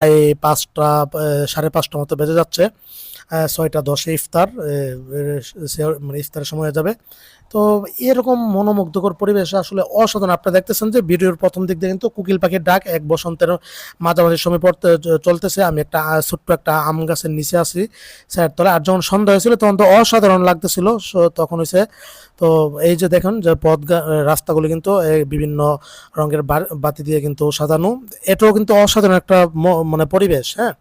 এই ৫টা ৫:৩০ মতো বেজে যাচ্ছে। ৬টা ১০-এ ইফতার মানে ইফতারের সময় হয়ে যাবে। তো এরকম মনোমুগ্ধকর পরিবেশ আসলে অসাধারণ। আপনারা দেখতেছেন যে ভিডিওর প্রথম দিক দিয়ে কিন্তু কোকিল পাখির ডাক এক বসন্তের মাঝামাঝি সময় পড়তে চলতেছে। আমি একটা ছোট্ট একটা আম গাছের নিচে আছি ছায়ের তলায়। আর যখন সন্ধ্যা হয়েছিল তখন তো অসাধারণ লাগতেছিল। তখন হইছে তো এই যে দেখেন যে রাস্তাগুলো কিন্তু বিভিন্ন রঙের বাতি দিয়ে কিন্তু সাজানো। এটাও কিন্তু অসাধারণ একটা মানে পরিবেশ, হ্যাঁ?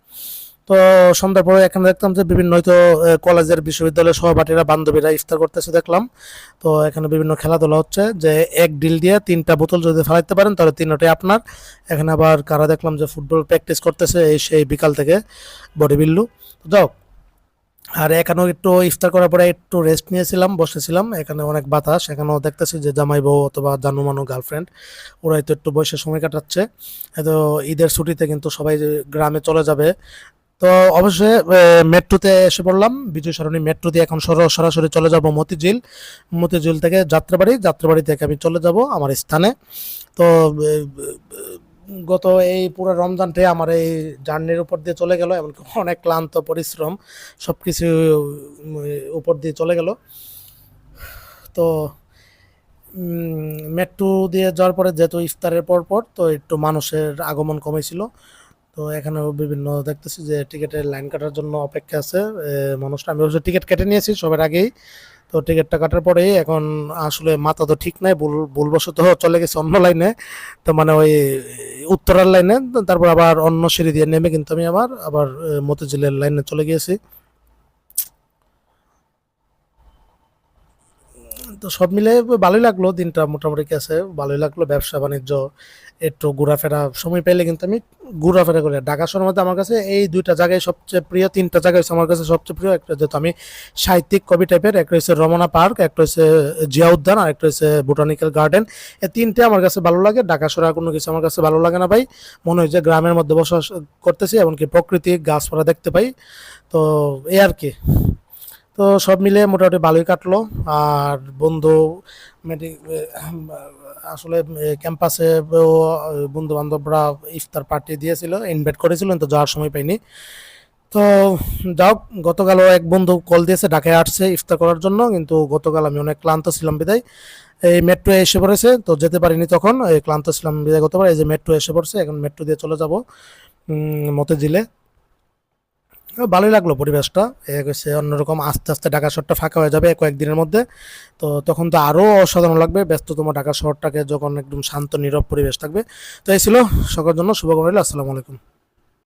তো সন্ধ্যার পরে এখানে দেখতাম যে বিভিন্ন হয়তো কলেজের বিশ্ববিদ্যালয়ের সহপাঠীরা বান্ধবীরা ইফতার করতেছে দেখলাম। তো এখানে বিভিন্ন খেলাধুলা হচ্ছে যে এক ডিল দিয়ে ৩টা বোতল যদি ফেলাইতে পারেন তাহলে ৩টাই আপনার। এখানে আবার কারা দেখলাম যে ফুটবল প্র্যাকটিস করতেছে এই সেই বিকাল থেকে বডি বিল্ডু। যাও, আর এখানেও একটু ইফতার করার পরে একটু রেস্ট নিয়েছিলাম, বসেছিলাম। এখানে অনেক বাতাস। এখানেও দেখতেছি যে জামাই বউ অথবা জানু মানু গার্লফ্রেন্ড ওরাই তো একটু বসে সময় কাটাচ্ছে। তো ঈদের ছুটিতে কিন্তু সবাই গ্রামে চলে যাবে। তো অবশ্যই মেট্রোতে এসে পড়লাম, বিজয় সরণি মেট্রো দিয়ে এখন সরাসরি চলে যাব মতিঝিল। মতিঝিল থেকে যাত্রাবাড়ি, যাত্রাবাড়ি থেকে আমি চলে যাব আমার স্থানে। তো গত এই পুরো রমজানটাই আমার এই জার্নির উপর দিয়ে চলে গেল, এমনকি অনেক ক্লান্ত পরিশ্রম সবকিছু উপর দিয়ে চলে গেল। তো মেট্রো দিয়ে যাওয়ার পরে যেহেতু ইফতারের পর তো একটু মানুষের আগমন কমেছিল। তো এখানেও বিভিন্ন দেখতেছি যে টিকিটের লাইন কাটার জন্য অপেক্ষা আছে মানুষটা। আমি অবশ্য টিকিট কেটে নিয়েছি সবার আগেই। তো টিকিটটা কাটার পরেই এখন আসলে মাথা তো ঠিক নাই, ভুলবশত চলে গেছে অন্য লাইনে। তো মানে ওই উত্তরার লাইনে, তারপর আবার অন্য সিঁড়ি দিয়ে নেমে কিন্তু আমি আবার মতিঝিলের লাইনে চলে গিয়েছি। তো সব মিলে ভালোই লাগলো দিনটা, মোটামুটি গেছে ভালোই লাগলো। ব্যবসা বাণিজ্য একটু ঘোরাফেরা সময় পেলে কিন্তু আমি ঘোরাফেরা করি। ঢাকা শহরের মধ্যে আমার কাছে এই 2টা জায়গায় সবচেয়ে প্রিয়, 3টা জায়গায় হচ্ছে আমার কাছে সবচেয়ে প্রিয়। একটা যেহেতু আমি সাহিত্যিক কবি টাইপের, একটা হচ্ছে রমনা পার্ক, একটা হচ্ছে জিয়া উদ্যান, আর একটা হচ্ছে বোটানিক্যাল গার্ডেন। এই 3টে আমার কাছে ভালো লাগে। ঢাকা শহরে আর কোনো কিছু আমার কাছে ভালো লাগে না ভাই। মনে হয় যে গ্রামের মধ্যে বসবাস করতেছি, এমনকি প্রকৃতি গাছপালা দেখতে পাই। তো এই আর কি। তো সব মিলে মোটামুটি ভালোই কাটলো। আর বন্ধু আসলে ক্যাম্পাসে বন্ধু বান্ধবরা ইফতার পার্টি দিয়েছিল, ইনভাইট করেছিল, কিন্তু যাওয়ার সময় পাইনি। তো যাও, গতকালও এক বন্ধু কল দিয়েছে ঢাকায় আসছে ইফতার করার জন্য, কিন্তু গতকাল আমি অনেক ক্লান্ত ছিলাম বিদায় এই মেট্রো এসে পড়েছে, তো যেতে পারিনি তখন। এই ক্লান্ত ছিলাম বিদায় গতবার। এই যে মেট্রো এসে পড়ছে, এখন মেট্রো দিয়ে চলে যাব মতিঝিলে। ভালোই লাগলো পরিবেশটা। এক হচ্ছে অন্যরকম, আস্তে আস্তে ঢাকা শহরটা ফাঁকা হয়ে যাবে কয়েকদিনের মধ্যে। তো তখন তো আরও অসাধারণ লাগবে ব্যস্ততম ঢাকা শহরটাকে, যখন একদম শান্ত নীরব পরিবেশ থাকবে। তো এই ছিল সকলের জন্য শুভকামনা রইল। আসসালামু আলাইকুম।